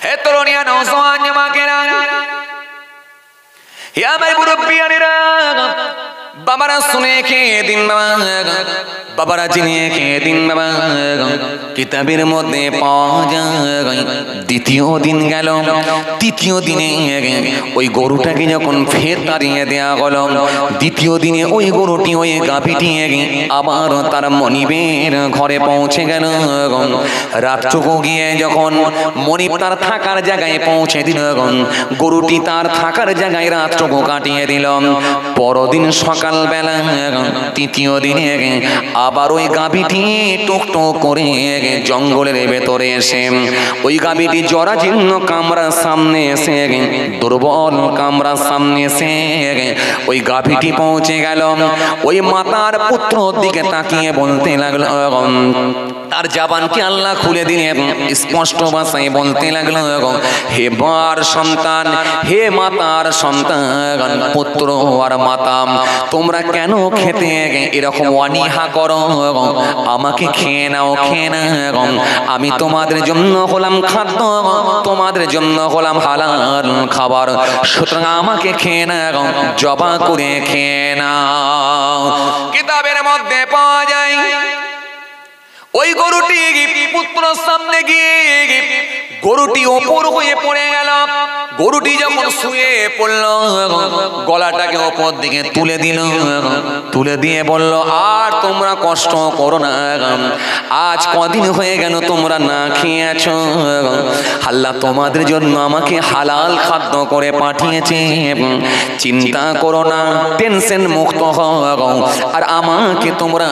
হে তরুণিয়া নওজওয়ান জামাকেরা, হে আমার মুরব্বিয়ানেরা, বাবারা শুনে খেয়ে দিন বাবা, বাবারা চিনিয়ে খেয়ে দিন বাবা। কিতাবের মধ্যে পাওয়া যায় দ্বিতীয় দিন গেল, তৃতীয় দিনে ওই গরুটাকে যখন ফের তাড়িয়ে দেয়া হলো, দ্বিতীয় দিনে ওই গরুটি ওই গাভীটি আবার তার মনিবের ঘরে পৌঁছে গেল। রাতটুকু গিয়ে যখন মনিব তার থাকার জায়গায় পৌঁছে দিল, গরুটি তার থাকার জায়গায় রাতটুকু কাটিয়ে দিল। পরদিন সকালবেলা তৃতীয় দিনে আবার ওই গাভীটি টুকটুক করে জঙ্গলের ভেতরে এসে ওই গাভীটি জরাজীর্ণ কামরার সামনে এসে, দুর্বল কামরার সামনে এসে ওই গাভীটি পৌঁছে গেল। ওই মাতার পুত্রর দিকে তাকিয়ে বলতে লাগলো, তার জবানকে আল্লাহ খুলে দিলেন, স্পষ্ট ভাষায় বলতে লাগলো, হে বার সন্তান, হে মাতার সন্তান, পুত্র আর মাতা, তোমরা কেন খেতে এরকম অনীহা করো? আমাকে খেয়ে নাও, খেয়ে নাও। আমি তোমাদের জন্য হলাম খাদ্য, তোমাদের জন্য হলাম হালাল খাবার, সুতরাং আমাকে খেয়ে নাও, জবা করে খেয়ে নাও। কিতাবের মধ্যে পাওয়া যায় ওই গরুটি পুত্রের সামনে গিয়ে গরুটি ওপর হয়ে পড়ে গেল। গরুটি যখন শুয়ে পড়ল, গলাটাকে ওপর দিকে তুলে দিল, তুলে দিয়ে বলল, আর তোমরা কষ্ট করো না, আজ কদিন হয়ে গেল তোমরা না খেয়ে আছো, আল্লাহ তোমাদের জন্য আমাকে হালাল খাদ্য করে পাঠিয়েছে, চিন্তা করো না, টেনশন মুক্ত হও, আর আমাকে তোমরা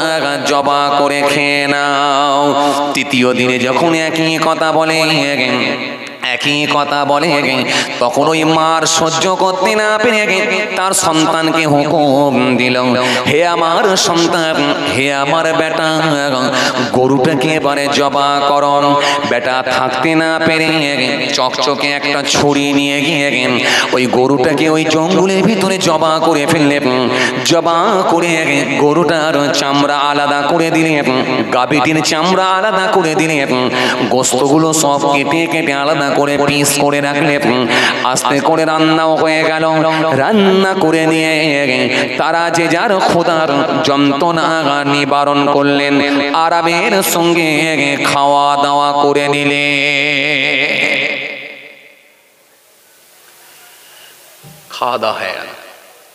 জবা করে খেয়ে নাও। তৃতীয় দিনে যখন একই কথা বলে, একই কথা বলে, তখন ওই মার সহ্য করতে না পেরে তার সন্তানকে হুকুম দিল, হে আমার সন্তান, হে আমার বেটা, গরুটাকে এবারে জবা করন। বেটা থাকতে না পেরে চকচকে একটা ছুরি নিয়ে গিয়ে ওই গরুটাকে ওই জঙ্গলের ভিতরে জবা করে ফেললে, জবা করে গরুটার চামড়া আলাদা করে দিলে, গাভীটির চামড়া আলাদা করে দিলে, গোস্তগুলো সব কেটে কেটে আলাদা করে পিস করে রাখলে, আস্তে করে রান্নাও হয়ে গেল। রান্না করে নিয়ে তারা যে যার খোদার যন্ত্রণা নিবারণ করলেন, আরামের সঙ্গে খাওয়া দাওয়া করে নিলে। খাওয়া দাওয়া হয়ে গেল।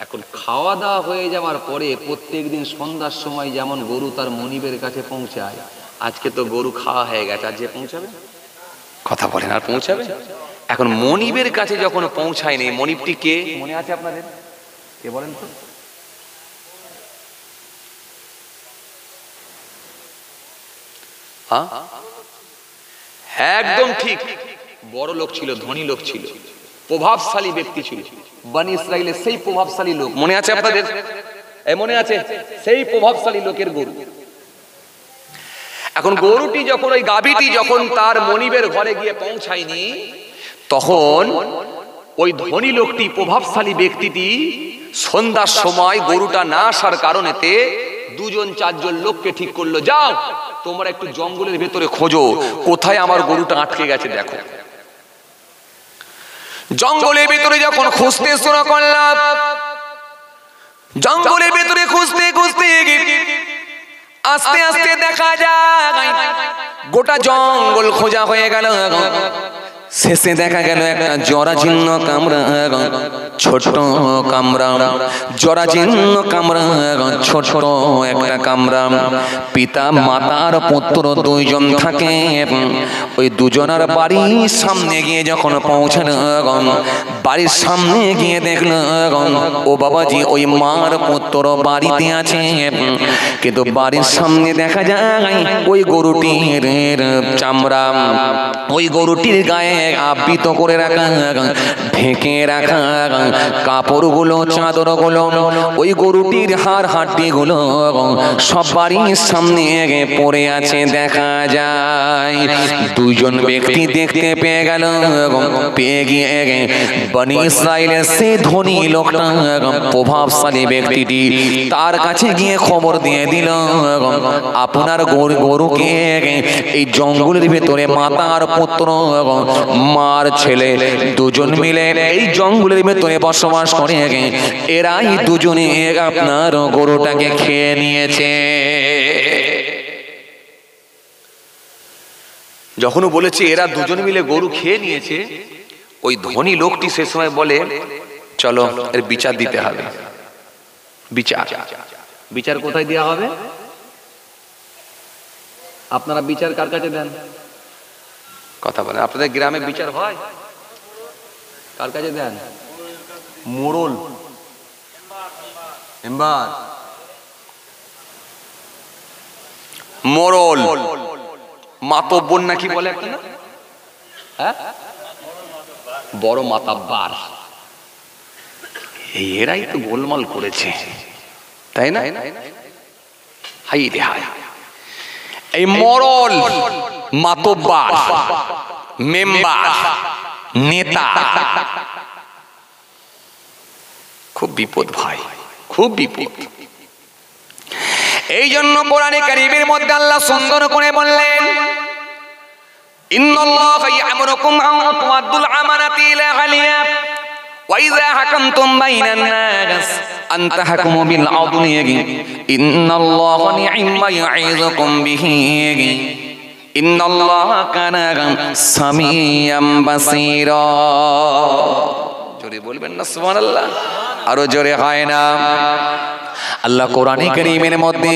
এখন খাওয়া দাওয়া হয়ে যাওয়ার পরে প্রত্যেক দিন সন্ধ্যার সময় যেমন গরু তার মনিবের কাছে পৌঁছায়, আজকে তো গরু খাওয়া হয়ে গেছে, আজ যে পৌঁছাবে, কথা বলেন, আর পৌঁছাবে। এখন মনিবের কাছে যখন পৌঁছায়নি, মনিবটি কে মনে আছে আপনাদের? কে বলেন তো? একদম ঠিক, বড় লোক ছিল, ধনী লোক ছিল, প্রভাবশালী ব্যক্তি ছিল, বনি ইসরাইলের সেই প্রভাবশালী লোক। মনে আছে আপনাদের? মনে আছে? সেই প্রভাবশালী লোকের গরু। এখন গরুটি যখন, ওই গাভীটি যখন তার মনিবের ঘরে গিয়ে পৌঁছায়নি, তখন ওই ধনী লোকটি, প্রভাবশালী ব্যক্তিটি সন্ধ্যার সময় গরুটা না আসার কারণেতে দুজন চারজন লোককে ঠিক করলো, যাও তোমরা একটু জঙ্গলের ভেতরে খোঁজো, কোথায় আমার গরুটা আটকে গেছে দেখো। জঙ্গলের ভেতরে যখন খুঁজতে শুরু করলাম, জঙ্গলের ভেতরে খুঁজতে খুঁজতে আস্তে আস্তে দেখা যায় গোটা জঙ্গল খোঁজা হয়ে গেল। শেষে দেখা গেল একটা জরাজীর্ণ কামরা, ছোট কামরা, জরাজীর্ণ কামরা, ছোট একটা কামরা। পিতা মাতার পুত্র দুইজন থাকে। ওই দুজনের বাড়ির সামনে গিয়ে যখন পৌঁছাল, বাড়ির সামনে গিয়ে দেখল, ও বাবাজি, ওই মার পুত্র বাড়িতে আছে, কিন্তু বাড়ির সামনে দেখা যায় ওই গরুটির চামড়া, ওই গরুটির গায়ে আবৃত করে রাখা, ঢেকে রাখা কাপড়গুলো, চাদরগুলো, ওই গরুটির হাড় হাড্ডিগুলো সব বাড়ির সামনে পড়ে আছে দেখা যায়। দুইজন ব্যক্তি দেখতে পেয়ে গেল, পেয়ে গিয়ে বনি ইসরাইলের সে ধনী লোকটা, প্রভাবশালী ব্যক্তিটি তার কাছে গিয়ে খবর দিয়ে দিল, আপনার গরুকে এই জঙ্গলের ভেতরে মাতার পুত্র মার ছেলে দুজন মিলে এই জঙ্গলের ভেতরে বসবাস করে। এরাই দুজনে আপনার গরুটাকে খেয়ে নিয়েছে। যখন বলেছে এরা দুজন মিলে গরু খেয়ে নিয়েছে, ওই ধনী লোকটি সে সময় বলে চলো এর বিচার দিতে হবে। বিচার কোথায় দেওয়া হবে? আপনারা বিচার কার কাছে দেন? কথা বলেন, আপনাদের গ্রামে বিচার হয়? কার কাছে দেন? মোড়ল, মেম্বার, মোড়ল, মাতব্বর নাকি বলে একটা না? হ্যাঁ, বড় মাতাব্বার। এরাই তো গোলমাল করেছে, তাই না? হাই রে হাই, এই মোড়ল, মাতব্বার, মেম্বার, নেতা, খুব বিপদ ভাই, খুব বিপদ। এই জন্য কোরআনে কারীমের মধ্যে আল্লাহ সুন্দর করে বললেন, ইন্নাল্লাহা ইয়া'মুরুকুম আন তু'আদ্দুল আমানাতি ইলা আহলিহা ওয়া ইযা হাকামতুম বাইনান নাস আন তাহকুমু বিল আদলি ইন্নাল্লাহা নি'ম্মা ইয়া'iযুকুম বিহি ইন্নাল্লাহা কানা সামিয়াম বাসীরা। জোরে বলবেন না সুবহানাল্লাহ? আরো জোরে হয় না? আল্লাহ কোরআনে কারীমের মধ্যে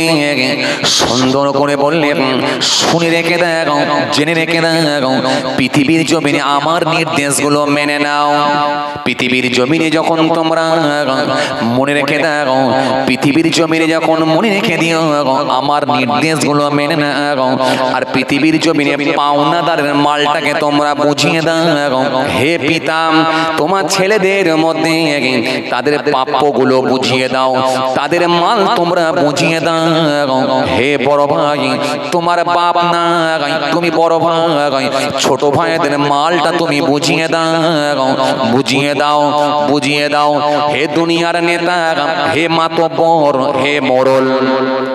সুন্দর করে বললেন, শুনে রেখে দাও, জেনে রেখে দাও, পৃথিবীর জমিনে আমার নির্দেশগুলো মেনে নাও। পৃথিবীর জমিনে যখন তোমরা মনে রেখে দাও, পৃথিবীর জমিনে যখন মনে রেখে দিও আমার নির্দেশগুলো মেনে নাও, আর পৃথিবীর জমিনে পাওনাদারের মালটাকে তোমরা বুঝিয়ে দাও। হে পিতা, তোমার ছেলেদের মধ্যে তাদের প্রাপ্যগুলো বুঝিয়ে দাও, তাদের মাল তোমরা বুঝিয়ে দাও। হে বড় ভাই, তোমার বাপ না, তুমি বড় ভাই, ছোট ভাইদের মালটা তুমি বুঝিয়ে দাও, বুঝিয়ে দাও, বুঝিয়ে দাও। হে দুনিয়ার নেতা, হে মাতব্বর, হে মোড়ল,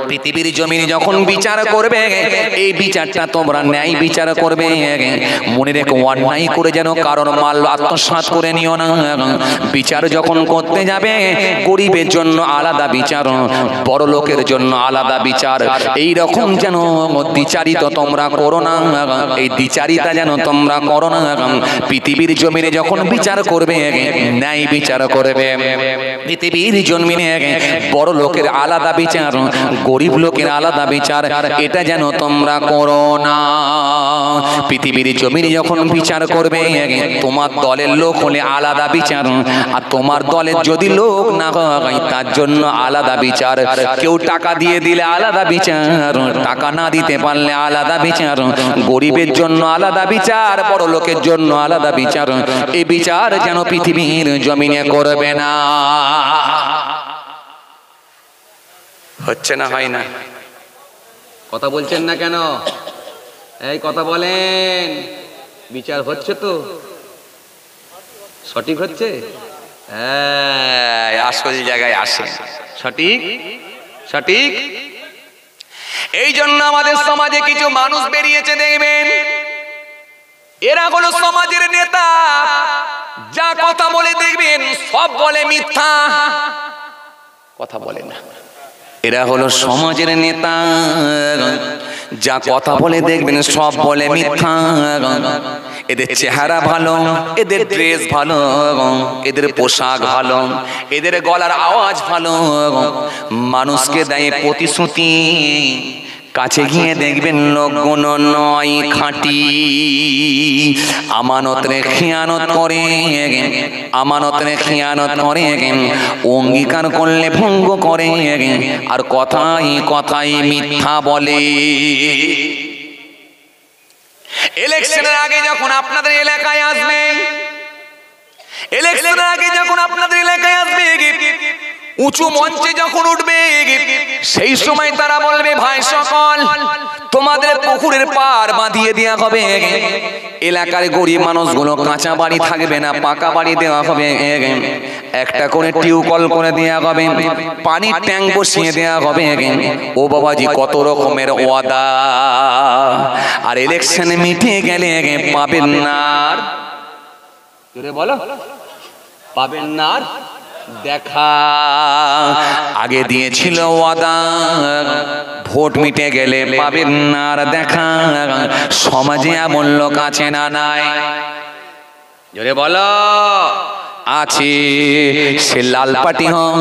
পৃথিবীর জমিনে যখন বিচার করবে এই বিচারটা তোমরা ন্যায় বিচার করবে। মনে রেখো, অন্যায় করে যেন কারণ মাল আত্মসাৎ করে নিও না। বিচার যখন করতে যাবে গরিবের জন্য আলাদা বিচার, বড় লোকের জন্য আলাদা বিচার, এই রকম যেন দ্বিচারিত তোমরা করো না। এই দ্বিচারিতা যেন তোমরা করো না। পৃথিবীর জমিনে যখন বিচার করবে ন্যায় বিচার করবে। পৃথিবীর জমিনে বড় লোকের আলাদা বিচার, গরিব লোকের আলাদা বিচার, এটা যেন তোমরা করো না। পৃথিবীর জমিনে যখন বিচার করবে তোমার দলের লোক হলে আলাদা বিচার, আর তোমার দলের যদি লোক না হয় তার জন্য আলাদা বিচার। কেউ টাকা দিয়ে দিলে আলাদা বিচার, টাকা না দিতে পারলে আলাদা বিচার, গরিবের জন্য আলাদা বিচার, বড় লোকের জন্য আলাদা বিচার। এই বিচার যেন পৃথিবীর জমিনে করবে না। হচ্ছে না, হয় না? কথা বলছেন না কেন? এই কথা বলেন, বিচার হচ্ছে তো? সঠিক হচ্ছে? হ্যাঁ, আসল জায়গায় আসে। সঠিক, সঠিক। এই জন্য আমাদের সমাজে কিছু মানুষ বেরিয়েছে, দেখবেন এরা হলো সমাজের নেতা। যা কথা বলে দেখবেন সব বলে মিথ্যা, কথা বলে না। এরা হলো সমাজের নেতা, যা কথা বলে দেখবেন সব বলে মিথ্যা। এদের চেহারা ভালো, এদের ড্রেস ভালো, এদের পোশাক ভালো, এদের গলার আওয়াজ ভালো, মানুষকে দেয় প্রতিশ্রুতি, কাছে গিয়ে দেখবেন লোকগুণ নয় খাঁটি। আমানতে খেয়ানত করে, আমানতে খেয়ানত করে, অঙ্গীকার করলে ভঙ্গ করে, আর কথাই কথাই মিথ্যা বলে। ইলেকশনের আগে যখন আপনাদের এলাকায় আসবে, ইলেকশনের আগে যখন আপনাদের এলাকায় আসবে, উঁচু মঞ্চে যখন উঠবে, সেই সময় তারা বলবে, ভাই সকল তোমাদের পুকুরের পার বাঁধিয়ে দেওয়া হবে। এলাকার গরিব মানুষগুলো কাঁচা বাড়ি থাকবে না, পাকা বাড়ি দেওয়া হবে। একটা করে টিউবকল করে দেওয়া হবে, পানির ট্যাঙ্ক বসিয়ে দেওয়া হবে। ও বাবাজি, কত রকমের ওয়াদা। আর ইলেকশন মিটে গেলে পাবেন না, জোরে বলো, পাবেন না দেখা। আগে দিয়েছিল ওয়াদা, ভোট মিটে গেলে পাবেন না আর দেখা। সমাজে এমন লোক আছে না নাই? জোরে বলো, আছে। সে লাল পার্টি হোক,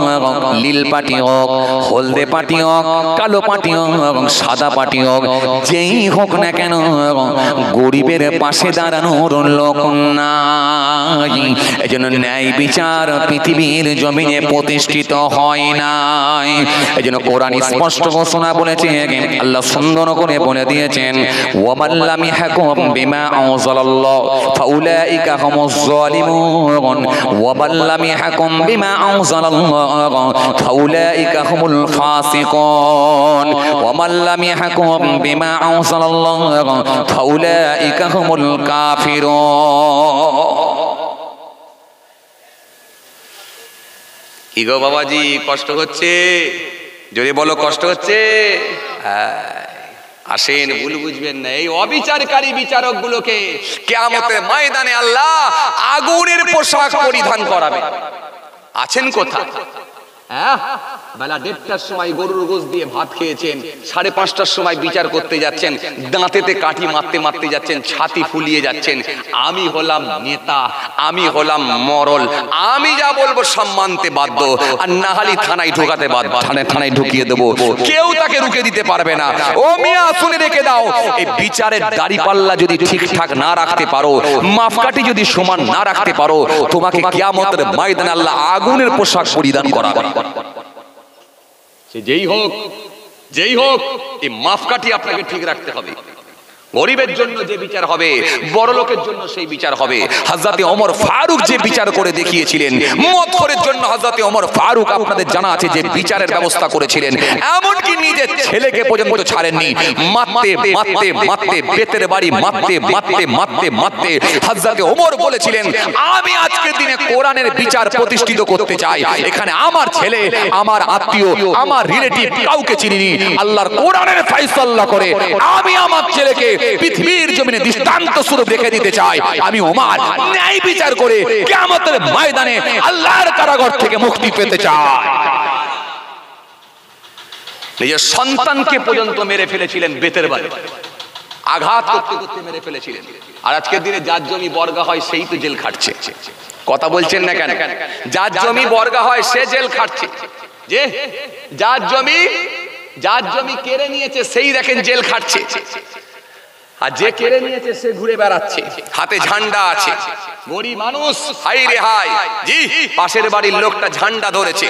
নীল পার্টি হোক, হলদে পার্টি হোক, কালো পার্টি হোক, সাদা পার্টি হোক, যেই হোক না কেন, গরিবের পাশে দাঁড়ানোর লোক নাই। এজন্য ন্যায় বিচার পৃথিবীর জমিনে প্রতিষ্ঠিত হয় নাই। এজন্য কোরআন স্পষ্ট ঘোষণা বলেছে, আল্লাহ সুন্দর করে বলে দিয়েছেন, ওয়ামান লাম ইয়াহকুম বিমা আনজালাল্লাহ ফাউলাইকা হুমুজ যালিমুন ومن لم يحكم بما أنزل الله فأولئك هم الفاسقون ومن لم يحكم بما أنزل الله فأولئك هم الكافرون। কি গো বাবাজি, কষ্ট হচ্ছে? যদি বলো কষ্ট হচ্ছে। আসেন, ভুল বুঝবেন না। এই অবিচারকারী বিচারক গুলোকে কিয়ামতের ময়দানে আল্লাহ আগুনের পোশাক পরিধান করাবে। আছেন কোথায়? বেলা 1:30টার সময় গরুর গোশত দিয়ে ভাত খেয়েছেন, 5:30টার সময় বিচার করতে যাচ্ছেন, দাঁতেতে কাঠি মারতে মারতে যাচ্ছেন, ছাতি ফুলিয়ে যাচ্ছেন। আমি হলাম নেতা, আমি হলাম মরল, আমি যা বলবো সব মানতে বাধ্য, আর না হলে থানায় ঢোকাতে বাধ্য, থানায় ঢুকিয়ে দেবো, কেউ তাকে রুখে দিতে পারবে না। ও মিয়া, শুনে রেখে দাও, এই বিচারের দাড়িপাল্লা যদি ঠিকঠাক না রাখতে পারো, মাপকাঠি যদি সমান না রাখতে পারো, তোমাকে কিয়ামতের ময়দানে আল্লাহ আগুনের পোশাক পরিধান করাবে। যেই হোক এই মাপকাঠি আপনাকে ঠিক রাখতে হবে। গরিবের জন্য যে বিচার হবে, বড় লোকের জন্য সেই বিচার হবে। হযরত ওমর ফারুক যে বিচার করে দেখিয়েছিলেন, মতখোরের জন্য হযরত ওমর ফারুক আপনাদের জানা আছে যে বিচারের ব্যবস্থা করেছিলেন, এমনকি নিজের ছেলেকে পর্যন্ত ছাড়েননি। মারতে মারতে মারতে বেতের বাড়ি মারতে মারতে মারতে মারতে হযরত ওমর বলেছিলেন, আমি আজকের দিনে কোরআনের বিচার প্রতিষ্ঠিত করতে চাই। এখানে আমার ছেলে, আমার আত্মীয়, আমার রিলেটিভ কাউকে চিনিনি, আল্লাহর কোরআনের ফয়সালা করে আমি আমার ছেলেকে পৃথিবীর জমিনে দৃষ্টান্ত স্বরূপ রেখে দিতে চাই। আমি ওমর ন্যায় বিচার করে কিয়ামতের ময়দানে আল্লাহর কারাগার থেকে মুক্তি পেতে চাই। নিজের সন্তানকে পর্যন্ত মেরে ফেলেছিলেন বেতের বাড়ি, আঘাত করতে করতে মেরে ফেলেছিলেন। আর আজকের দিনে যার জমি বর্গা হয় সেই তো জেল খাটছে। কথা বলছেন না কেন? যার জমি বর্গা হয় সে জেল খাটছে। যে যার জমি কেড়ে নিয়েছে সেই দেখেন জেল খাটছে, আর যে কেড়ে নিয়েছে সে ঘুরে বেড়াচ্ছে, হাতে ঝান্ডা আছে। গরিব মানুষ, হাই রে হাই, জি পাশের বাড়ির লোকটা ঝান্ডা ধরেছে,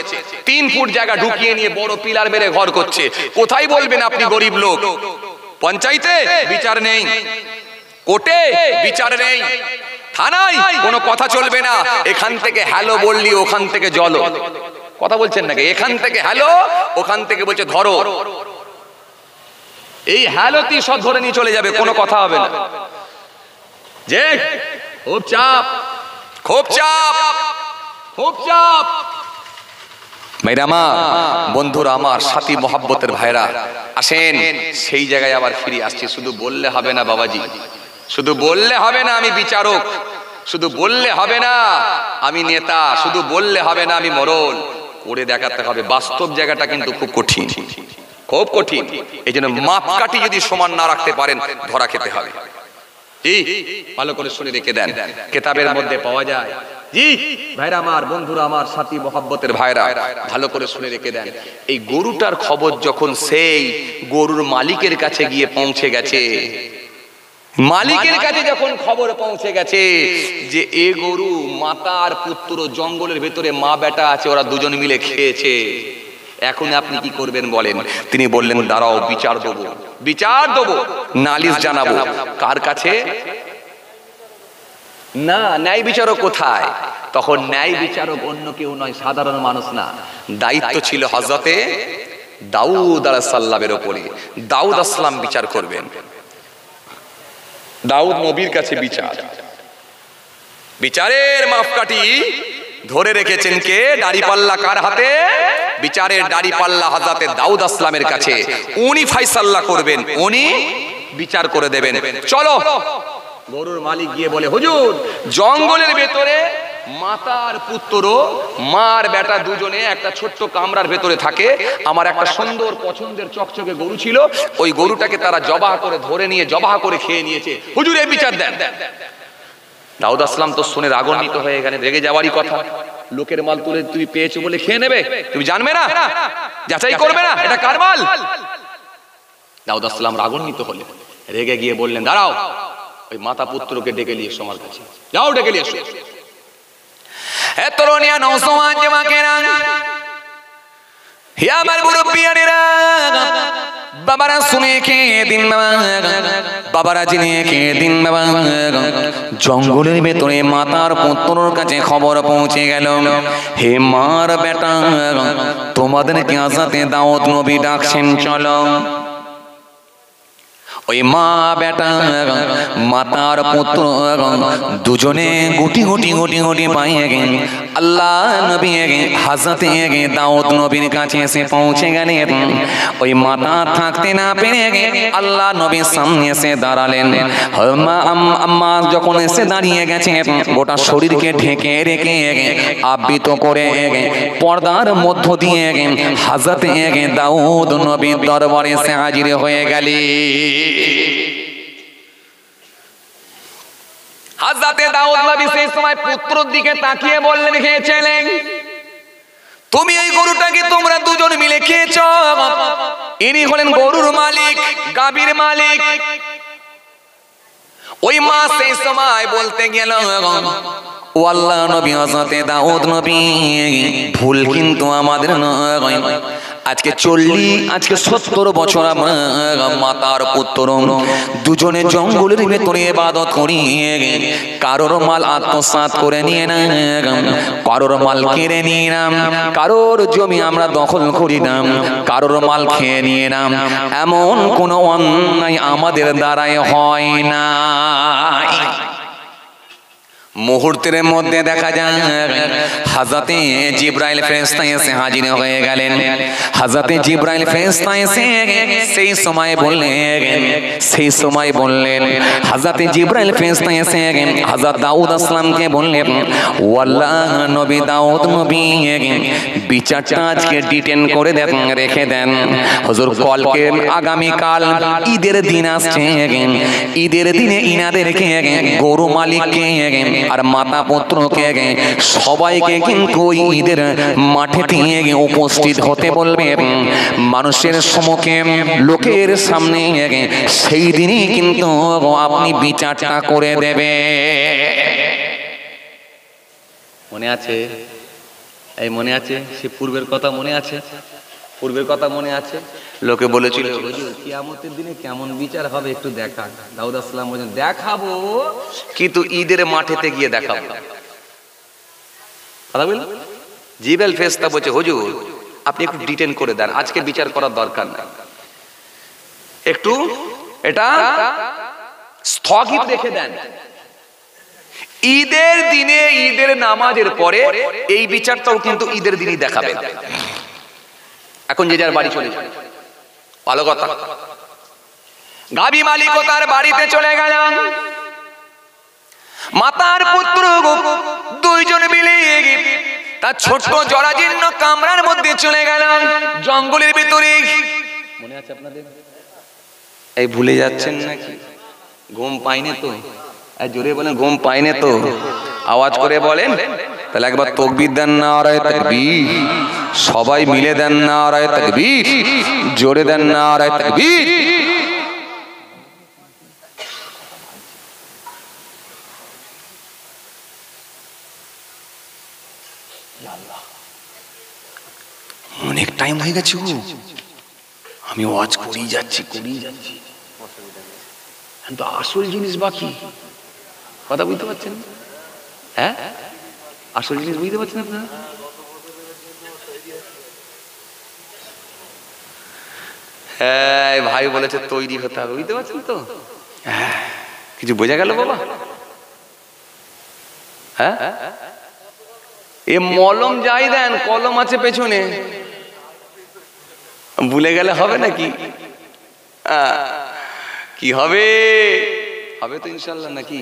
3 ফুট জায়গা ঢুকিয়ে নিয়ে বড় পিলার মেরে ঘর করছে। কোথায় বলবেন আপনি গরিব লোক? পঞ্চায়েতে বিচার নেই, কোর্টে বিচার নেই, থানায় কোনো কথা চলবে না। এখান থেকে হ্যালো বললি ওখান থেকে জলো। কথা বলছেন নাকি? এখান থেকে হ্যালো, ওখান থেকে বলছে ধরো। এই হ্যালোতি সব ধরে নিয়ে চলে যাবে, কোনো কথা হবে না। যে খুব চাপ, খুব চাপ, খুব চাপ। ভাইরা আমার, বন্ধুরা আমার, সাথী মহাব্বতের ভাইরা, আসেন সেই জায়গায় আবার ফিরে আসছি। শুধু বললে হবে না বাবাজি, শুধু বললে হবে না আমি বিচারক, শুধু বললে হবে না আমি নেতা, শুধু বললে হবে না আমি মরল, করে দেখাতে হবে। বাস্তব জায়গাটা কিন্তু খুব কঠিন, খুব কঠিন। এই জন্য মাপকাঠি যদি সমান না রাখতে পারেন ধরা খেতে হবে। ভালো করে শুনে রেখে দেন, কিতাবের মধ্যে পাওয়া যায়। জি ভাইরা আমার, বন্ধুরা আমার, সাথী মহব্বতের ভাইরা, ভালো করে শুনে রেখে দেন। এই গরুটার খবর যখন সেই গরুর মালিকের কাছে গিয়ে পৌঁছে গেছে, মালিকের কাছে যখন খবর পৌঁছে গেছে যে এ গরু মাতা আর পুত্র জঙ্গলের ভেতরে মা বেটা আছে, ওরা দুজন মিলে খেয়েছে, এখন আপনি কি করবেন বলেন? তিনি বললেন, দাঁড়াও, বিচার দেবো, বিচার দেবো, নালিশ জানাবো। কার কাছে? না, ন্যায় বিচারক কোথায়? তখন ন্যায় বিচারক অন্য কেউ নয়, সাধারণ মানুষ না, দায়িত্ব ছিল হযরতে দাউদ আলাইহিস সালামের উপরে। দাউদ আলাইহিস সালাম বিচার করবেন। দাউদ নবীর কাছে বিচারের মাপকাঠি ধরে রেখেছেন কে? দাড়িপাল্লা কার হাতে? বিচারের দাড়িপাল্লা হযরতে দাউদ আলাইহিস সালামের কাছে। উনি ফয়সালা করবেন, উনি বিচার করে দেবেন। চলো। গরুর মালিক গিয়ে বলে, হুজুর জঙ্গলের ভেতরে মাতার পুত্র মার বেটা দুজনে একটা ছোট্ট কামরার ভেতরে থাকে। আমার একটা সুন্দর পছন্দের চকচকে গরু ছিল, ওই গরুটাকে তারা জবাহ করে ধরে নিয়ে জবাহ করে খেয়ে নিয়েছে, হুজুর এই বিচার দেন। দাউদ আলাইহিস সালাম তো শুনে রাগান্বিত হয়ে গেলেন, রেগে যাওয়ারই কথা। লোকের মাল তুলে তুমি পেয়েছো বলে খেয়ে নেবে? তুমি জানবে না, যাচাই করবে না এটা কার মাল? দাউদ আলাইহিস সালাম রাগান্বিত হলেন, রেগে গিয়ে বললেন, দাঁড়াও, ওই মাতা পুত্রকে ডেকে নিয়ে এসো আমার কাছে, যাও ডেকে নিয়ে এসো। হে তরুণিয়া নওজওয়ান যুবকেরা, হে আমার মুরব্বিয়ানেরা, বাবারা শুনে কে দিন বাবারা জেনে কে দিন বাবা, জঙ্গলের ভেতরে মাতার পুত্রর কাছে খবর পৌঁছে গেল, হে মার বেটা, তোমাদেরকে আজাতে দাউদ নবী ডাকছেন, চলো। ওই মা বেটা মাতার পুত্র দুজনে গুটি গুটি গুটি গুটি পায়ে আল্লাহ নবী হযরতে দাউদ নবীর কাছে এসে পৌঁছে গেলেন। ওই মাতা থাকতে না পেরে আল্লাহ নবীর সামনে এসে দাঁড়ালেন। আম্মা যখন এসে দাঁড়িয়ে গেছে, গোটা শরীরকে ঢেকে রেখে আবৃত করে পর্দার মধ্য দিয়ে হযরতে দাউদ নবীর দরবারে এসে হাজির হয়ে গেলেন। হযরতে দাউদ নবী সেই সময় পুত্রের দিকে তাকিয়ে বললেন, হে ছেলে, তুমি এই গরুটাকে তোমরা দুজন মিলে খেয়েছো। ইনি হলেন গরুর মালিক, গাভীর মালিক। ওই মা সেই সময় বলতে গেল, ও আল্লাহ নবী, হযরতে দাউদ নবী, ভুল কিন্তু আমাদের নয়। আজকে 70 বছর আমার মাতার পুত্র দুজনে জঙ্গলের ভেতরে ইবাদত করি, কারোর মাল আত্মসাৎ করে নিয়ে না, কারোর মাল কেড়ে নিয়ে না, কারোর জমি আমরা দখল করি না, কারোর মাল খেয়ে নিয়ে না, এমন কোনো অন্যায় আমাদের দ্বারাই হয় না। মুহূর্তের মধ্যে দেখা যায় হযরতে জিবরাইল ফেরেশতা এসে হাজির হয়ে গেলেন। হযরতে জিবরাইল ফেরেশতা এসে সেই সময় বললেন হযরতে জিবরাইল ফেরেশতা এসে হযরত দাউদ আলাইহিস সালামকে বললেন, ও আল্লাহ নবী দাউদ নবী, বিচারটা আজকে ডিটেন করে রেখে দেন। হুজুর কালকে আগামী কাল ঈদের দিন আসছে, ঈদের দিনে ইনাদেরকে গরু মালিককে আর মাতা পুত্রকে সবাইকে কিন্তু ঈদের মাঠে উপস্থিত হতে বলবে, মানুষের সম্মুখে লোকের সামনে সেই দিনই কিন্তু আপনি বিচারটা করে দেবে। মনে আছে? এই মনে আছে? সে পূর্বের কথা মনে আছে? পূর্বের কথা মনে আছে? লোকে বলেছিল কিয়ামতের দিনে কেমন বিচার হবে একটু দেখা। দাউদ আলাইহিস সালাম বলেন, দেখাবো, কিন্তু ঈদের মাঠেতে গিয়ে দেখাবো। কথা বল। জিবরাইল ফেরেশতা বলছে, হুজুর আপনি একটু ডিটেন করে দেন, আজকে বিচার করার দরকার নাই, একটু এটা স্থগিত রেখে দেন। ঈদের দিনে ঈদের নামাজের পরে এই বিচারটাও কিন্তু ঈদের দিনই দেখাবেন। এখন যে যার বাড়ি চলে যায়, ভালো কথা। গাভী মালিকও তার বাড়িতে চলে গেল, মাতার পুত্র দুইজন মিলে তার ছোট্ট জরাজীর্ণ কামরার মধ্যে চলে গেল জঙ্গলের ভিতরে। মনে আছে আপনাদের? এই ভুলে যাচ্ছেন নাকি? ঘুম পাইনে তো? জোরে বলেন, ঘুম পাইনে তো? আওয়াজ করে বলেন। তাহলে একবার তাকবীর দেন, নারায়ে তাকবীর। সবাই মিলে দেন নারায়ে তাকবীর, জোরে দেন নারায়ে তাকবীর। অনেক টাইম হয়ে গেছে, আমি ওয়াজ করেই যাচ্ছি। কিন্তু আসল জিনিস বাকি। কথা বুঝতে পারছেন? হ্যাঁ, আসল জিনিস বুঝতে পারছেন আপনারা? হ্যাঁ ভাই বলেছে তৈরি হতে হবে, বুঝতে পারছেন তো? হ্যাঁ, কিছু বোঝা গেল বাবা? হ্যাঁ, এ মলম যাই দেন, কলম আছে পেছনে, ভুলে গেলে হবে নাকি? কি হবে? হবে তো ইনশাল্লাহ নাকি?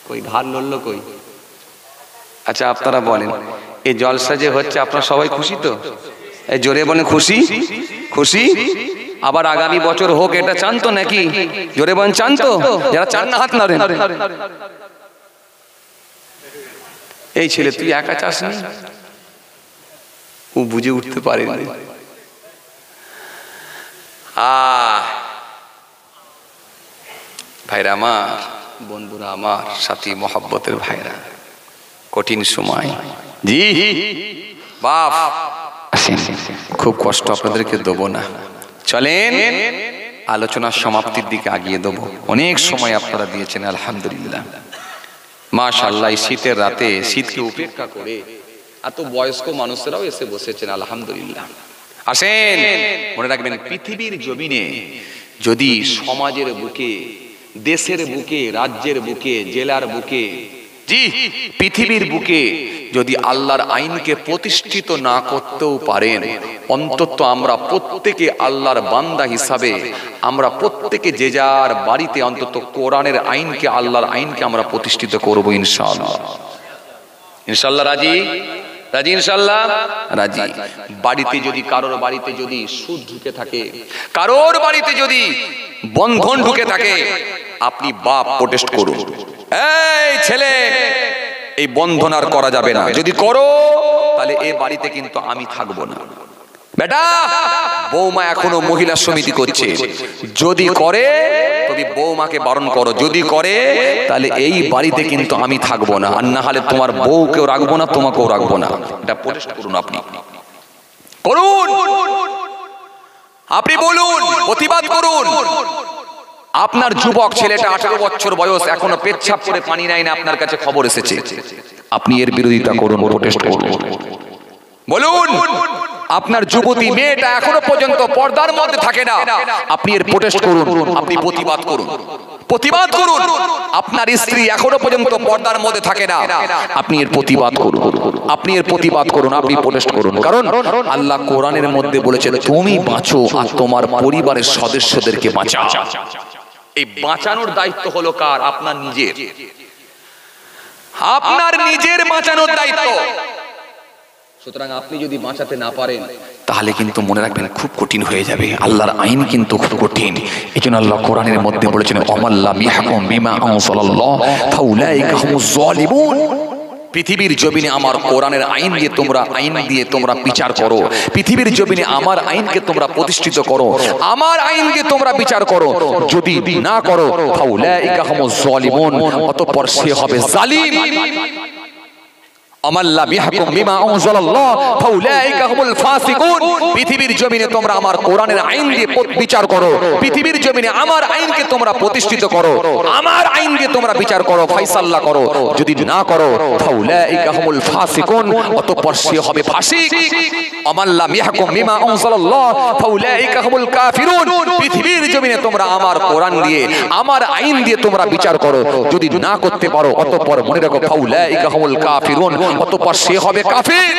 কই ঘাড় লড়লো কই? আচ্ছা আপনারা বলেন, এই জলসা যে হচ্ছে আপনারা সবাই খুশি তো? এই জোরে বলেন খুশি? খুশি? আবার আগামী বছর হোক এটা চান তো নাকি? জোরে বলেন চান তো? যারা চান না হাত নাড়েন। এই ছেলে তুই একা চাস না? ও বুঝে উঠতে পারেনি। ভাইরা আমার, বন্ধুরা আমার, সাথী মহব্বতের ভাইরা, কঠিন সময়। জি বাপ, খুব কষ্ট আপনাদেরকে দেবো না, চলেন আলোচনার সমাপ্তির দিকে আগিয়ে দেবো। অনেক সময় আপনারা দিয়েছেন আলহামদুলিল্লাহ, মাশাআল্লাহ। এই শীতের রাতে শীতকে উপেক্ষা করে এত বয়স্ক মানুষেরাও এসে বসেছেন আলহামদুলিল্লাহ। আসেন, মনে রাখবেন পৃথিবীর জমিনে যদি সমাজের বুকে, দেশের বুকে, রাজ্যের বুকে, জেলার বুকে, জি পৃথিবীর বুকে যদি আল্লাহর আইনকে প্রতিষ্ঠিত না করতেও পারেন, অন্তত আমরা প্রত্যেকে আল্লাহর বান্দা হিসাবে আমরা প্রত্যেকে যে যার বাড়িতে অন্তত কোরআনের আইনকে, আল্লাহর আইনকে আমরা প্রতিষ্ঠিত করব ইনশাআল্লাহ। ইনশাআল্লাহ রাজি? রাজি ইনশাআল্লাহ? রাজি। বাড়িতে যদি কারোর বাড়িতে যদি সুদ ঢুকে থাকে, কারোর বাড়িতে যদি বন্ধন ঢুকে থাকে, আপনি বাপ প্রোটেস্ট করুন, এই ছেলে এই বন্ধন আর করা যাবে না, যদি করো তাহলে এই বাড়িতে কিন্তু আমি থাকবো না। বেটা বৌমা এখনো মহিলা সমিতি করছে, যদি করে তবে বৌমাকে বারণ করো, যদি করে তাহলে এই বাড়িতে কিন্তু আমি থাকবো না, আর না হলে তোমার বউকেও রাখবো না, তোমাকেও রাখবো না। এটা প্রোটেস্ট করুন, আপনি করুন, আপনি বলুন, প্রতিবাদ করুন। আপনার যুবক ছেলেটা 18 বছর বয়স, এখনো পেচ্ছাপ করে পানি নেয় না, আপনার কাছে খবর এসেছে, আপনি এর বিরোধিতা করুন, প্রোটেস্ট করুন, বলুন। আপনার যুবতী মেয়েটা এখনো পর্যন্ত পর্দার মধ্যে থাকে না, আপনি এর প্রোটেস্ট করুন, আপনি প্রতিবাদ করুন, প্রতিবাদ করুন। আপনার স্ত্রী এখনো পর্যন্ত পর্দার মধ্যে থাকে না, আপনি এর প্রতিবাদ করুন, আপনি এর প্রতিবাদ করুন, আপনি প্রোটেস্ট করুন। কারণ আল্লাহ কোরআনের মধ্যে বলেছেন তুমি বাঁচো আর তোমার পরিবারের সদস্যদেরকে বাঁচাও। এই বাঁচানোর দায়িত্ব হলো কার? আপনার নিজের, আপনার নিজের বাঁচানোর দায়িত্ব। সুতরাং আপনি যদি বাঁচাতে না পারেন তাহলে কিন্তু মনে রাখবেন খুব কঠিন হয়ে যাবে, আল্লাহর আইন কিন্তু খুব কঠিন। এই জন্য আল্লাহ কোরআনের মধ্যে বলেছেন ওমাল্লাম ইয়াহকুম বিমা আনজালাল্লাহ ফাউলাইকা হুমুজ জালিমুন। পৃথিবীর জমিনে আমার কোরআনের আইন দিয়ে তোমরা বিচার করো, পৃথিবীর জমিনে আমার আইনকে তোমরা প্রতিষ্ঠিত করো, আমার আইন দিয়ে তোমরা বিচার করো, যদি না করো ফাউলাইকা হুমুজ জালিমুন, অতঃপর সে হবে জালিম। পৃথিবীর জমিনে তোমরা আমার কোরআনের আইন দিয়ে বিচার করো, পৃথিবীর জমিনে আমার আইনকে তোমরা প্রতিষ্ঠিত করো, আমার আইন দিয়ে তোমরা বিচার করো, ফায়সালা করো, যদি না করো ফাউলাইকা হুমুল ফাসিকুন, অতঃপর সে হবে ফাসিক। আমাল্লাম ইয়াহকুম বিমা আনজালাল্লাহ ফাউলাইকা হুমুল কাফিরুন। পৃথিবীর জমিনে তোমরা আমার কোরআন দিয়ে, আমার আইন দিয়ে তোমরা বিচার করো, যদি না করতে পারো অতঃপর মনে রাখো ফাউলাইকা হুমুল কাফিরুন, অতঃপর সে হবে কাফির।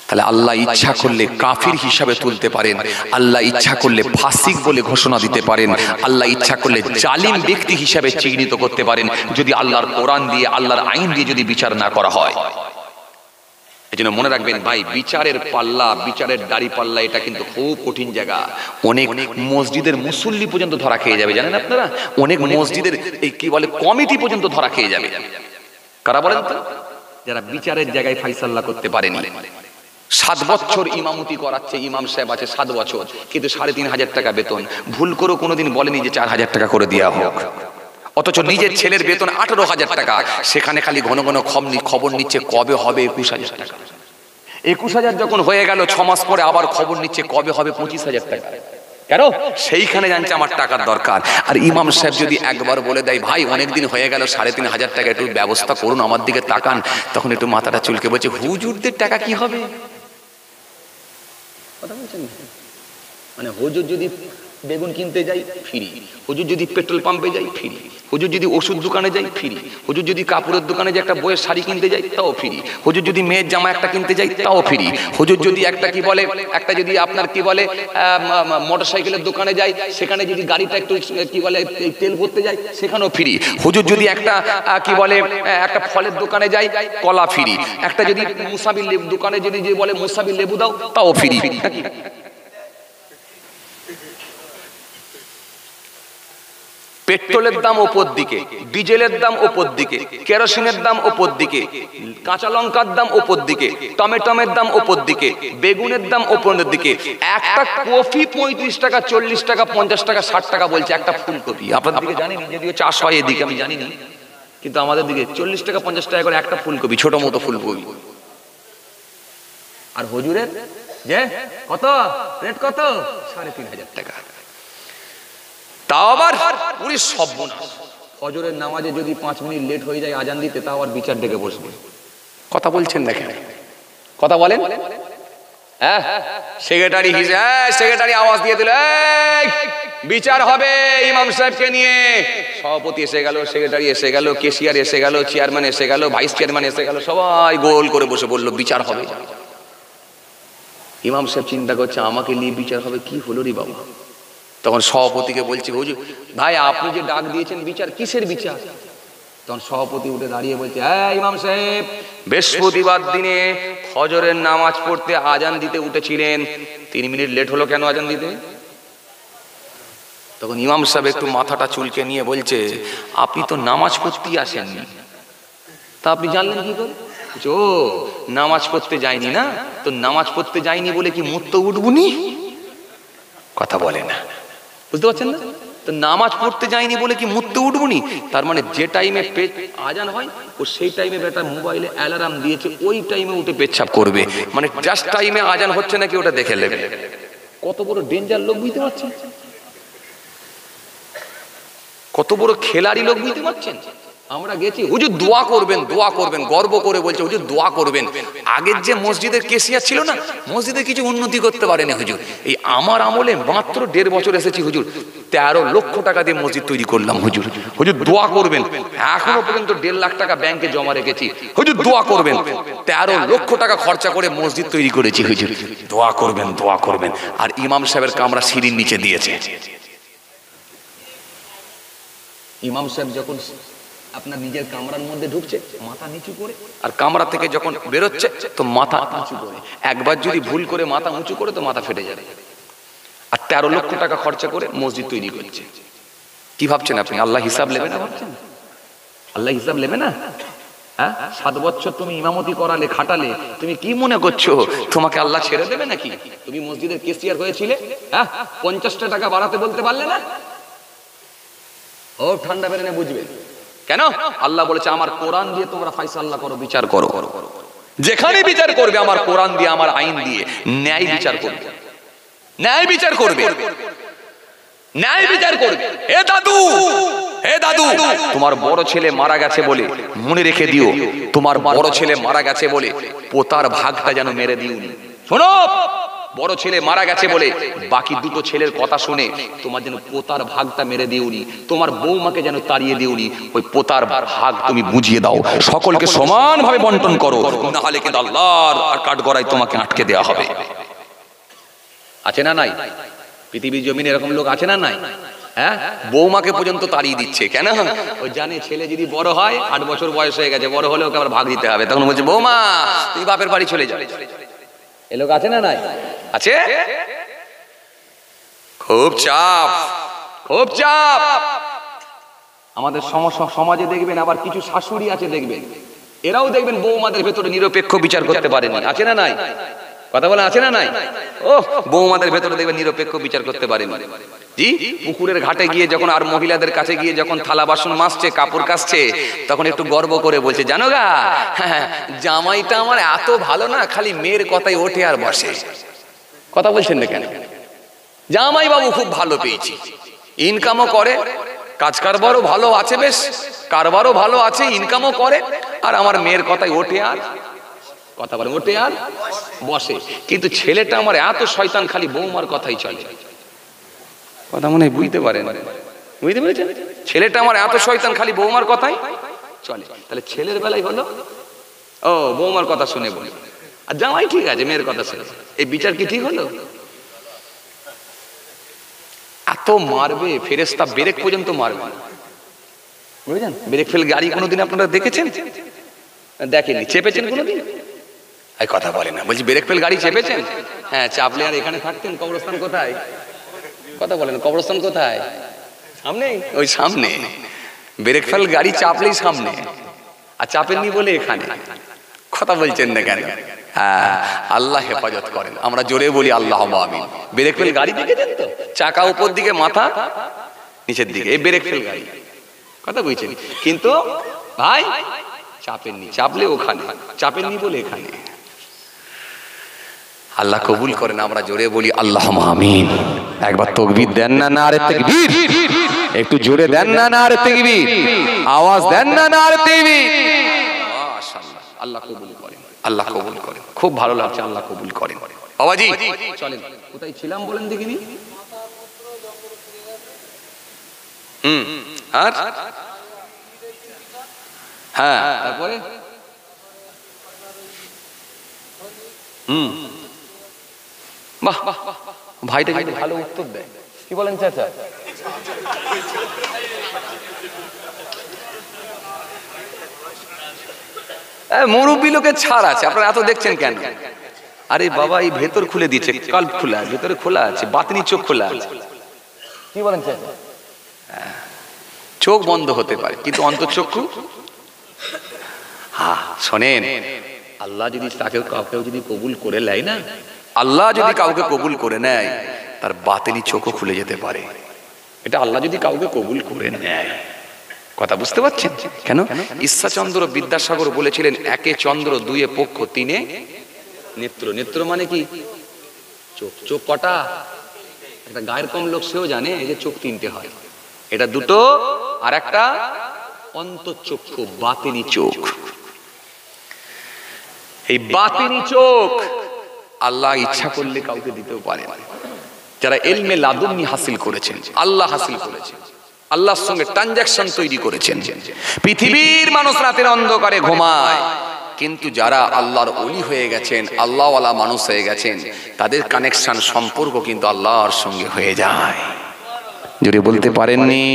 তাহলে আল্লাহ ইচ্ছা করলে কাফির হিসাবে তুলতে পারেন, আল্লাহ ইচ্ছা করলে ফাসিক বলে ঘোষণা দিতে পারেন, আল্লাহ ইচ্ছা করলে জালিম ব্যক্তি হিসাবে চিহ্নিত করতে পারেন, যদি আল্লাহর কোরআন দিয়ে, আল্লাহর আইন দিয়ে যদি বিচার না করা হয়। এজন্য মনে রাখবেন ভাই, বিচারের পাল্লা, বিচারের দাড়ি পাল্লা, এটা কিন্তু খুব কঠিন জায়গা। অনেক মসজিদের মুসল্লি পর্যন্ত ধরা খেয়ে যাবে, জানেন আপনারা? অনেক মসজিদের এই কি বলে কমিটি পর্যন্ত ধরা খেয়ে যাবে। কারা বলেন তো? যারা বিচারের জায়গায় ফায়সালা করতে পারেনি। 7 বছর ইমামতি করাচ্ছে ইমাম সাহেব আছে, 7 বছর, কিন্তু 3,500 টাকা বেতন। ভুল করে কোনোদিন বলেনি যে 4,000 টাকা করে দেওয়া হোক, অথচ নিজের ছেলের বেতন 18,000 টাকা, সেখানে খালি ঘন ঘন খবর নিচ্ছে কবে হবে 21,000 টাকা। 21,000 যখন হয়ে গেল 6 মাস পরে আবার খবর নিচ্ছে কবে হবে 25,000 টাকা। কেন? সেইখানে জানছে আমার টাকার দরকার। আর ইমাম সাহেব যদি একবার বলে দেয় ভাই অনেকদিন হয়ে গেল 3,500 টাকা একটু ব্যবস্থা করুন, আমার দিকে তাকান, তখন একটু মাথাটা চুলকে বলছে হুজুরদের টাকা কি হবে? কথা বলছেন? মানে হুজুর যদি বেগুন কিনতে যাই ফ্রি, হুজুর যদি পেট্রোল পাম্পে যাই ফ্রি, হুজুর যদি ওষুধ দোকানে যাই ফ্রি, হুজুর যদি কাপড়ের দোকানে যে একটা বইয়ের শাড়ি কিনতে যাই তাও ফ্রি, হুজুর যদি মেয়ের জামা একটা কিনতে যাই তাও ফ্রি, হুজুর যদি একটা কি বলে একটা যদি আপনার কি বলে মোটরসাইকেলের দোকানে যাই সেখানে যদি গাড়িটা একটু কি বলে তেল ভরতে যাই সেখানেও ফ্রি, হুজুর যদি একটা কি বলে একটা ফলের দোকানে যাই কলা ফ্রি, একটা যদি মুসাবি লেবু দোকানে যদি বলে মুসাবি লেবু দাও তাও ফ্রি। পেট্রোলের দাম ওপর দিকে, ডিজেলের দাম ওপর দিকে, কেরোসিনের দাম ওপর দিকে, কাঁচা লঙ্কার দাম ওপর দিকে, টমেটোমের দাম ওপর দিকে, বেগুনের দাম ওপরের দিকে। একটা কফি 35 টাকা, 40 টাকা, 50 টাকা, 60 টাকা বলছে একটা ফুলকপি। আপনাদের দিকে জানি না, যদিও চাষ হয় এদিকে আমি জানি না, কিন্তু আমাদের দিকে 40 টাকা 50 টাকা করে একটা ফুলকপি, ছোট মতো ফুলকপি। আর হুজুরের যে কত রেট, কত 3500 টাকা। তাও আবার পুরি সর্বনাশ। ফজরের নামাজে যদি 5 মিনিট লেট হয়ে যায় আজান দিতে, তাও আবার বিচার ডেকে বসবে। কথা বলছেন দেখেন, কথা বলেন। হ্যাঁ, সেক্রেটারি সেক্রেটারি আওয়াজ দিয়ে দিল, বিচার হবে ইমাম সাহেবকে নিয়ে। সভাপতি এসে গেল, সেক্রেটারি এসে গেল, কেশিয়ার এসে গেল, চেয়ারম্যান এসে গেল, ভাইস চেয়ারম্যান এসে গেল, সবাই গোল করে বসে বলল বিচার হবে। ইমাম সাহেব চিন্তা করছে আমাকে নিয়ে বিচার হবে, কি হলো রে বাবা। তখন সভাপতিকে বলছে, হুজুর ভাই আপনি যে ডাক দিয়েছেন বিচার, কিসের বিচার? তখন সভাপতি উঠে দাঁড়িয়ে বলছে, হ্যাঁ ইমাম সাহেব, বৃহস্পতিবার দিনে ফজরের নামাজ পড়তে আজান দিতে উঠেছিলেন, 3 মিনিট লেট হলো কেন আজান দিতে? তখন ইমাম সাহেব একটু মাথাটা চুলকে নিয়ে বলছে, আপনি তো নামাজ পড়তেই আসেননি, তা আপনি জানলেন কি করে? ও নামাজ পড়তে যায়নি না, তো নামাজ পড়তে যায়নি বলে কি মুত্ত উঠবুনি? কথা বলে না, বুঝতে পারছেন না? তো নামাজ পড়তে যায়নি বলে কি মুত্তে উঠবনি? তার মানে যে টাইমে আজান হয় ও সেই টাইমে বেটা মোবাইলে অ্যালার্ম দিয়েছে, ওই টাইমে উঠে পেচ্ছাপ করবে, মানে জাস্ট টাইমে আজান হচ্ছে নাকি ওটা দেখে নেবে। কত বড় ডেঞ্জার লোক, বুঝতে পারছেন? কত বড় খেলাড়ি লোক, বুঝতে পারছেন? আমরা গেছি, হুজুর দোয়া করবেন, দোয়া করবেন, গর্ব করে বলছে হুজুর দোয়া করবেন। আগের যে মসজিদের কেশিয়ার ছিল না, মসজিদে কিছু উন্নতি করতে পারেনি হুজুর, এই আমার আমলে মাত্র 1.5 বছর এসেছি হুজুর, 13 লক্ষ টাকা দিয়ে মসজিদ তৈরি করলাম হুজুর, হুজুর দোয়া করবেন। এখনো পর্যন্ত 1.5 লাখ টাকা ব্যাংকে জমা রেখেছি, হুজুর দোয়া করবেন। 13 লক্ষ টাকা খরচা করে মসজিদ তৈরি করেছি হুজুর, দোয়া করবেন, দোয়া করবেন। আর ইমাম সাহেবের কামরা সিঁড়ির নিচে দিয়েছে। ইমাম সাহেব যখন আপনার নিজের কামরার মধ্যে ঢুকছে মাথা নিচু করে, আর কামরা থেকে যখন বেরোচ্ছে তো মাথা নিচু করে। একবার যদি ভুল করে মাথা উঁচু করে তো মাথা ফেটে যাবে। আর 13 লক্ষ টাকা খরচা করে মসজিদ তৈরি করছে। কি ভাবছেন আপনি আল্লাহ হিসাব নেবে না? ভাবছেন আল্লাহ হিসাব নেবে না? হ্যাঁ, 7 বছর তুমি ইমামতি করালে, খাটালে, তুমি কি মনে করছো তোমাকে আল্লাহ ছেড়ে দেবে নাকি? তুমি মসজিদের কেশিয়ার হয়েছিলে, হ্যাঁ 50টা টাকা বাড়াতে বলতে পারলে না? ও ঠান্ডা বেড়ে না, বুঝবে কেন? আল্লাহ বলেছে আমার কোরআন দিয়ে তোমরা ফায়সালা করো, বিচার করো, যেখানে বিচার করবে আমার কোরআন দিয়ে, আমার আইন দিয়ে ন্যায় বিচার করবে, ন্যায় বিচার করবে, ন্যায় বিচার করবে। হে দাদু, হে দাদু, তোমার বড় ছেলে মারা গেছে বলে মনে রেখে দিও, তোমার বড় ছেলে মারা গেছে বলে পোতার ভাগটা যেন মেরে দিওনি। শোনো, বড় ছেলে মারা গেছে বলে বাকি 2টো ছেলের কথা শুনে তোমার যেন পোতার ভাগটা মেরে দিওনি, তোমার বৌমাকে যেন তাড়িয়ে দিওনি, ওই পোতার ভাগ তুমি বুঝিয়ে দাও, সকলকে সমানভাবে বন্টন করো, না হলে কিন্তু আল্লাহর কাঠগড়ায় তোমাকে আটকে দেওয়া হবে। আছে না নাই পৃথিবীর জমিনে এরকম লোক? আছে না নাই? হ্যাঁ, বৌমাকে পর্যন্ত তাড়িয়ে দিচ্ছে। কেন? ওই জানে ছেলে যদি বড় হয়, 8 বছর বয়স হয়ে গেছে, বড় হলে ওকে আবার ভাগ দিতে হবে, তখন বলছে বৌমা তুই বাপের বাড়ি চলে যা। এ লোক আছে না নাই? আছে। খুব চাপ, খুব চাপ আমাদের সমাজে। দেখবেন আবার কিছু শাশুড়ি আছে, দেখবেন এরাও দেখবেন বৌমাদের ভেতরে নিরপেক্ষ বিচার করতে পারেনি। আছে না নাই? কথা বলে আছে না নাই? ও বৌমাদের ভেতরে দেখবেন নিরপেক্ষ বিচার করতে পারেনি। জি, পুকুরের ঘাটে গিয়ে যখন আর মহিলাদের কাছে গিয়ে যখন থালা বাসন মাজছে, কাপড় কাচছে, তখন একটু গর্ব করে বলছে জানো গা, জামাইটা আমার এত ভালো না, খালি মেয়ের কথাই ওঠে আর বসে। কথা বলছেন না কেন? জামাই বাবু খুব ভালো পেয়েছি, ইনকামও করে, কাজ কারবারও ভালো আছে, বেশ কারবারও ভালো আছে, ইনকামও করে, আর আমার মেয়ের কথাই ওঠে আর কথা বলে, ওঠে আর বসে। কিন্তু ছেলেটা আমার এত শয়তান, খালি বৌমার কথাই চলে। কথা মনে হয় বুঝতে পারেন, বুঝতে পেরেছেন? ছেলেটা আমার এত শয়তান, খালি বৌমার কথাই চলে। তাহলে ছেলের বেলায় হলো ও বৌমার কথা শুনে বলে, আর জামাই ঠিক আছে মেয়ের কথা শুনে। এই বিচার কি ঠিক হলো? এত মারবে ফেরেশতা, ব্রেক পর্যন্ত মারবে, বুঝলেন? ব্রেক ফেল গাড়ি কোনোদিন আপনারা দেখেছেন? দেখেনি। চেপেছেন কোনোদিন? এই কথা বলে না, বলছি ব্রেক ফেল গাড়ি চেপেছেন? হ্যাঁ, চাপলে আর এখানে থাকতেন। কবরস্থান কোথায়? কথা বলেন, কবরস্থান কোথায়? সামনে, ওই সামনে। ব্রেক ফেল গাড়ি চাপলেই সামনে, আর চাপেননি বলে এখানে। কথা বলছেন না কেন? হ্যাঁ, আল্লাহ হেফাজত করেন। আমরা জোরে বলি আল্লাহ আমিন। ব্রেক ফেল গাড়ি দেখেছেন তো? চাকা উপর দিকে, মাথা নিচের দিকে, এই ব্রেক ফেল গাড়ি। কথা বুঝছেন? কিন্তু ভাই চাপেননি, চাপলে ওখানে, চাপেননি বলে এখানে। আল্লাহ কবুল করেন। আমরা জোরে বলি আল্লাহ আমিন। একবার তাকবীর দেন না, নারে তাকবীর। একটু জোরে দেন না, নারে তাকবীর। আওয়াজ দেন না, নারে তাকবীর। মাশাআল্লাহ, আল্লাহ কবুল করেন, আল্লাহ কবুল করেন। খুব ভালো লাগছে, আল্লাহ কবুল করেন। বাবাজি চলেন, কোথায় ছিলাম বলেন দেখিনি? আর হ্যাঁ, তারপরে বাহ বাহ, ভাইটা কিন্তু ভালো উত্তর দেয়। কি বলেন চাচা? মুরব্বী লোকের ছাড় আছে, আপনারা এত দেখছেন কেন? আরে বাবা, এই ভেতর খুলে দিচ্ছে, কাল্প খোলা, ভেতরে খোলা আছে, বাতিনি চোখ খোলা আছে। কি বলেন চাচা? চোখ বন্ধ হতে পারে, কিন্তু অন্তঃচক্ষু। হ্যাঁ শোনেন, আল্লাহ যদি তাকে কাউকে যদি কবুল করে নেয় না, আল্লাহ যদি কাউকে কবুল করে নেয়, তার বাতিনি চোখও খুলে যেতে পারে। এটা আল্লাহ যদি কাউকে কবুল করে নেয়। কথা বুঝতে পারছেন? কেন? ঈশ্বরচন্দ্র বিদ্যাসাগর বলেছিলেন, একে চন্দ্র, দুয়ে পক্ষ, তিনে নেত্র। নেত্র মানে কি? চোখ। চোখ কটা? একটা গায়ের কম লোক সেও জানে এই যে চোখ তিনটে হয়। এটা দুটো, আর একটা অন্তঃচক্ষু, বাতিনি চোখ। এই বাতিনি চোখ আল্লাহ ইচ্ছা করলে কাউকে দিতেও পারে। যারা ইলমে লাদুন্নি হাসিল করেছেন, আল্লাহ হাসিল করেছেন, আল্লাহর সঙ্গে ট্রানজাকশন তৈরি করেছেন। পৃথিবীর মানুষ রাতের অন্ধকারে ঘুমায়, কিন্তু যারা আল্লাহর ওলি হয়ে গেছেন, আল্লাহওয়ালা মানুষ হয়ে গেছেন, তাদের কানেকশন, সম্পর্ক কিন্তু আল্লাহর সঙ্গে হয়ে যায়। যদি বলতে পারেননি।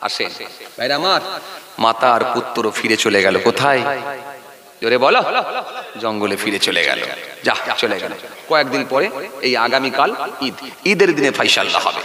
আসে ভাইরা আমার, মাতা আর পুত্র ফিরে চলে গেল কোথায়? জোরে বলো। জঙ্গলে ফিরে চলে গেল। যা চলে গেল। কয়েকদিন পরে, এই আগামীকাল ঈদ, ঈদের দিনে ফাইসাল্লাহ হবে।